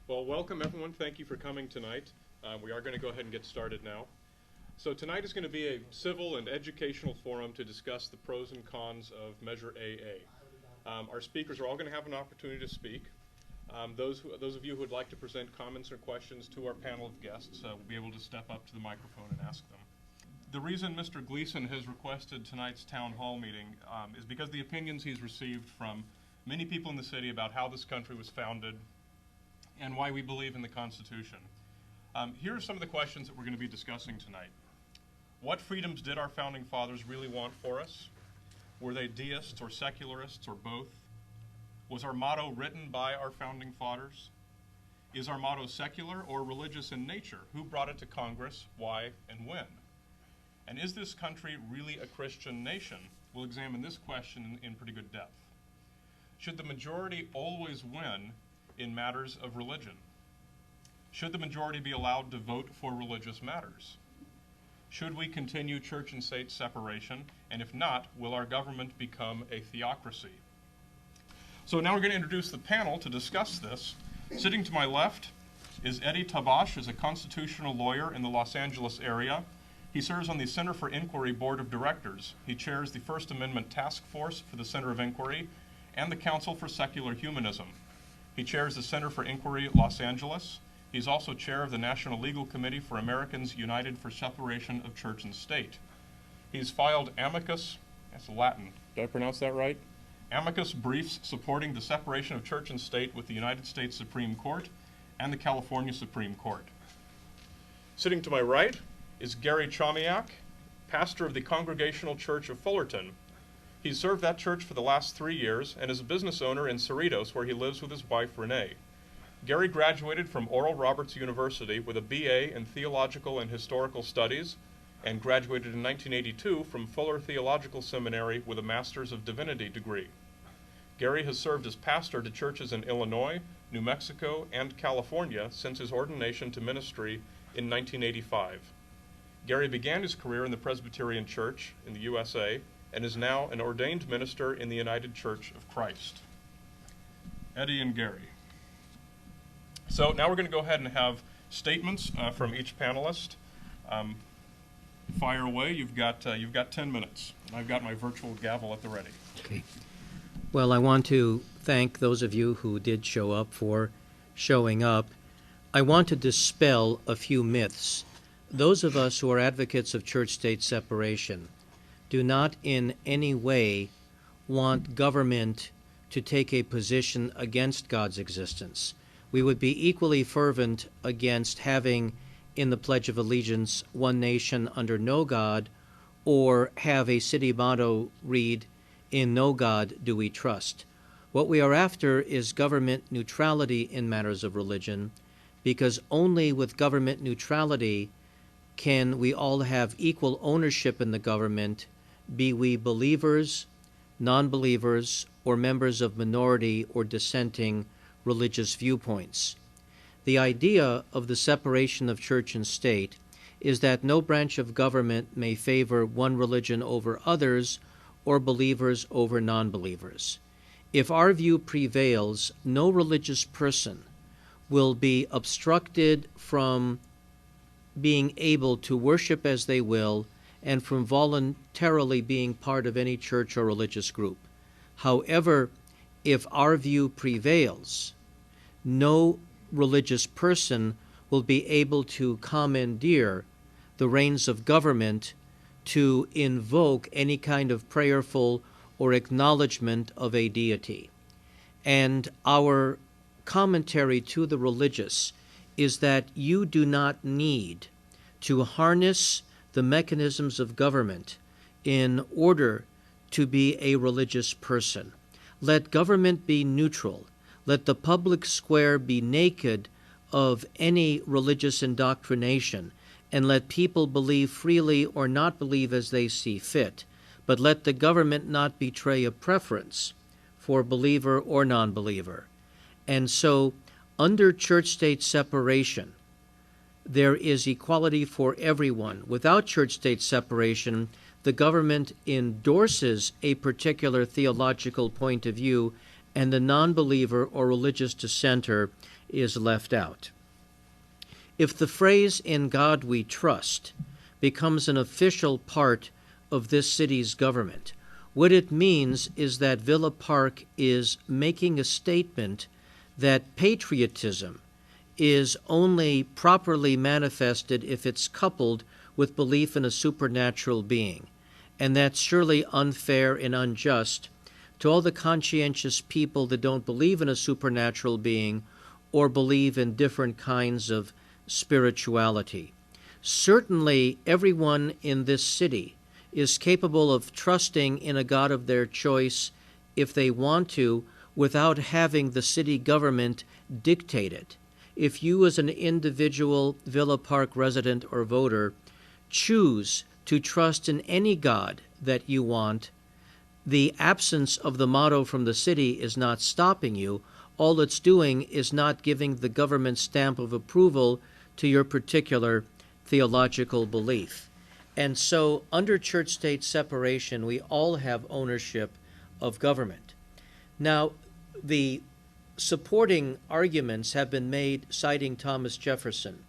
Well, welcome everyone. Thank you for coming tonight. We are going to go ahead and get started now. So tonight is going to be a civil and educational forum to discuss the pros and cons of Measure AA. Our speakers are all going to have an opportunity to speak. Those of you who would like to present comments or questions to our panel of guests will be able to step up to the microphone and ask them. The reason Mr. Gleason has requested tonight's town hall meeting is because the opinions he's received from many people in the city about how this country was founded and why we believe in the Constitution. Here are some of the questions that we're going to be discussing tonight. What freedoms did our founding fathers really want for us? Were they deists or secularists or both? Was our motto written by our founding fathers? Is our motto secular or religious in nature? Who brought it to Congress, why, and when? And is this country really a Christian nation? We'll examine this question in pretty good depth. Should the majority always win in matters of religion? Should the majority be allowed to vote for religious matters? Should we continue church and state separation? And if not, will our government become a theocracy? So now we're going to introduce the panel to discuss this. Sitting to my left is Eddie Tabash, who's a constitutional lawyer in the Los Angeles area. He serves on the Center for Inquiry Board of Directors. He chairs the First Amendment Task Force for the Center of Inquiry and the Council for Secular Humanism. He chairs the Center for Inquiry Los Angeles. He's also chair of the National Legal Committee for Americans United for Separation of Church and State. He's filed amicus, that's Latin, did I pronounce that right? Amicus briefs supporting the separation of church and state with the United States Supreme Court and the California Supreme Court. Sitting to my right is Gary Chomiak, pastor of the Congregational Church of Fullerton. He's served that church for the last 3 years and is a business owner in Cerritos, where he lives with his wife, Renee. Gary graduated from Oral Roberts University with a BA in Theological and Historical Studies and graduated in 1982 from Fuller Theological Seminary with a Master's of Divinity degree. Gary has served as pastor to churches in Illinois, New Mexico, and California since his ordination to ministry in 1985. Gary began his career in the Presbyterian Church in the USA and is now an ordained minister in the United Church of Christ. Eddie and Gary. So now we're going to go ahead and have statements from each panelist. Fire away. You've got 10 minutes. And I've got my virtual gavel at the ready. Okay. Well, I want to thank those of you who did show up for showing up. I want to dispel a few myths. Those of us who are advocates of church-state separation do not in any way want government to take a position against God's existence. We would be equally fervent against having in the Pledge of Allegiance one nation under no God, or have a city motto read, in no God do we trust. What we are after is government neutrality in matters of religion, because only with government neutrality can we all have equal ownership in the government, be we believers, non-believers, or members of minority or dissenting religious viewpoints. The idea of the separation of church and state is that no branch of government may favor one religion over others or believers over non-believers. If our view prevails, no religious person will be obstructed from being able to worship as they will and from voluntarily being part of any church or religious group. However, if our view prevails, no religious person will be able to commandeer the reins of government to invoke any kind of prayerful or acknowledgement of a deity. And our commentary to the religious is that you do not need to harness the mechanisms of government in order to be a religious person. Let government be neutral. Let the public square be naked of any religious indoctrination, and let people believe freely or not believe as they see fit. But let the government not betray a preference for believer or non-believer. And so, under church-state separation, there is equality for everyone. Without church-state separation, the government endorses a particular theological point of view, and the non-believer or religious dissenter is left out. If the phrase "in God we trust" becomes an official part of this city's government, what it means is that Villa Park is making a statement that patriotism is only properly manifested if it's coupled with belief in a supernatural being, and that's surely unfair and unjust to all the conscientious people that don't believe in a supernatural being or believe in different kinds of spirituality. Certainly, everyone in this city is capable of trusting in a God of their choice if they want to, without having the city government dictate it. If you as an individual Villa Park resident or voter choose to trust in any God that you want, the absence of the motto from the city is not stopping you. All it's doing is not giving the government stamp of approval to your particular theological belief. And so, under church-state separation, we all have ownership of government. Now, the supporting arguments have been made citing Thomas Jefferson.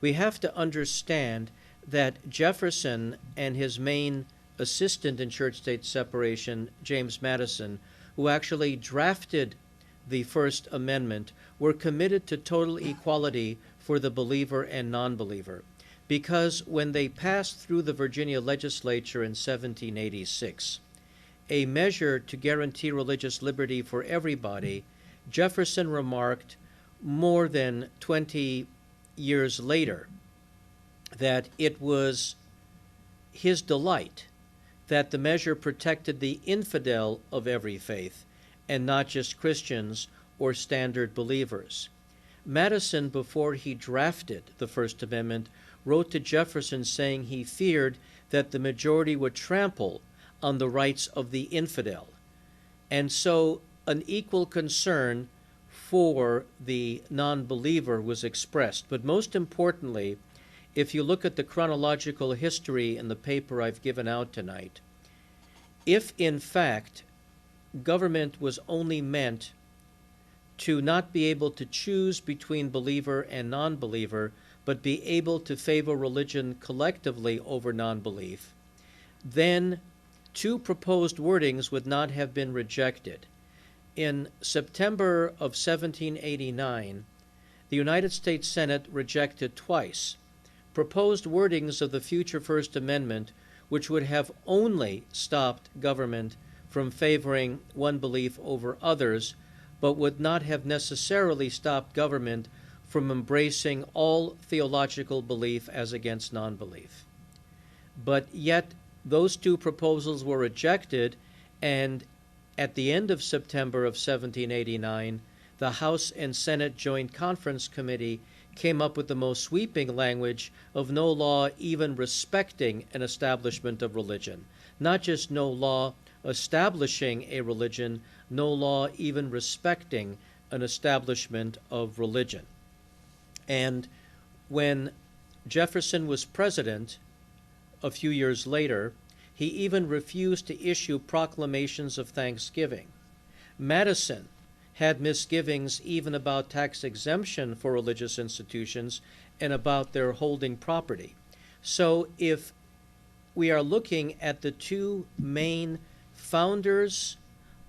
We have to understand that Jefferson and his main assistant in church-state separation, James Madison, who actually drafted the First Amendment, were committed to total equality for the believer and non-believer, because when they passed through the Virginia legislature in 1786 a measure to guarantee religious liberty for everybody, Jefferson remarked more than 20 years later that it was his delight that the measure protected the infidel of every faith and not just Christians or standard believers. Madison, before he drafted the First Amendment, wrote to Jefferson saying he feared that the majority would trample on the rights of the infidel. And so an equal concern for the non-believer was expressed. But most importantly, if you look at the chronological history in the paper I've given out tonight, if in fact government was only meant to not be able to choose between believer and non-believer, but be able to favor religion collectively over non-belief, then two proposed wordings would not have been rejected. In September of 1789, the United States Senate rejected twice proposed wordings of the future First Amendment, which would have only stopped government from favoring one belief over others, but would not have necessarily stopped government from embracing all theological belief as against non-belief. But yet those two proposals were rejected, and at the end of September of 1789, the House and Senate Joint Conference Committee came up with the most sweeping language of no law even respecting an establishment of religion. Not just no law establishing a religion, no law even respecting an establishment of religion. And when Jefferson was president a few years later, he even refused to issue proclamations of thanksgiving. Madison had misgivings even about tax exemption for religious institutions and about their holding property. So if we are looking at the two main founders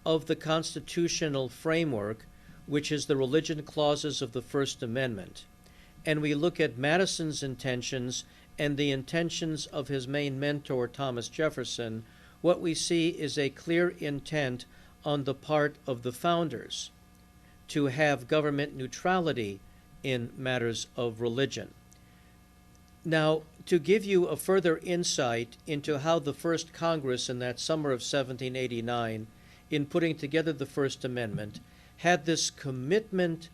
of the constitutional framework, which is the religion clauses of the First Amendment, and we look at Madison's intentions and the intentions of his main mentor, Thomas Jefferson, what we see is a clear intent on the part of the founders to have government neutrality in matters of religion. Now, to give you a further insight into how the first Congress in that summer of 1789, in putting together the First Amendment, had this commitment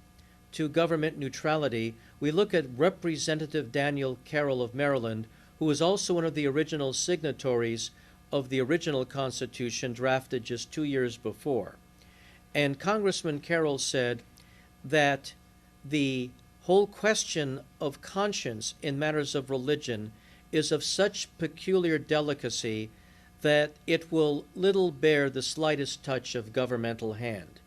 to government neutrality, we look at Representative Daniel Carroll of Maryland, who was also one of the original signatories of the original Constitution drafted just 2 years before. And Congressman Carroll said that the whole question of conscience in matters of religion is of such peculiar delicacy that it will little bear the slightest touch of governmental hand.